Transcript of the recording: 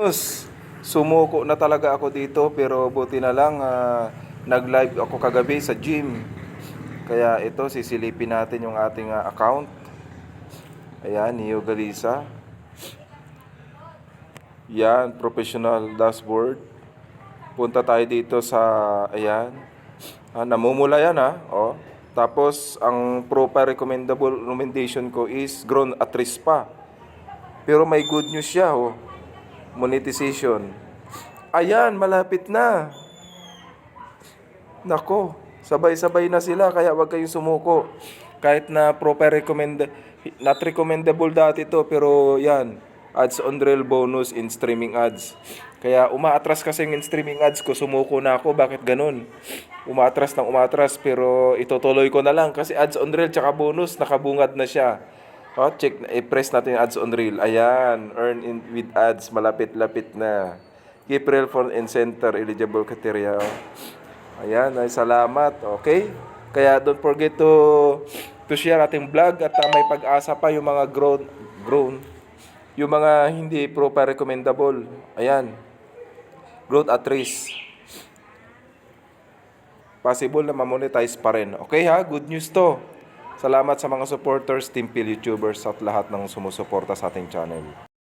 news. Sumuko na talaga ako dito pero buti na lang nag-live ako kagabi sa gym. Kaya ito sisilipin natin yung ating account. Ayan, Neo Galisa. Yan, professional dashboard. Punta tayo dito sa, ayan. Namumula yan oh. Tapos ang recommendation ko is grown at risk pa. Pero may good news siya monetization. Ayan, malapit na. Nako, sabay-sabay na sila kaya wag kayong sumuko. Kahit na not recommendable dati to pero yan, ads on reel bonus in streaming ads. Kaya umaatras kasi yung streaming ads ko, sumuko na ako. Bakit ganun? Umaatras pero itutuloy ko na lang kasi ads on reel tsaka bonus nakabungad na siya. Check, i-press natin yung ads on reel. Ayan, earn in with ads, malapit-lapit na. Keep reel for and center, eligible criteria. Ayan, ay salamat. Okay? Kaya don't forget to share ating vlog at may pag-asa pa yung mga grown, yung mga hindi recommendable. Ayan, growth at risk. Possible na ma-monetize pa rin. Okay good news to. Salamat sa mga supporters, Team Phil YouTubers at lahat ng sumusuporta sa ating channel.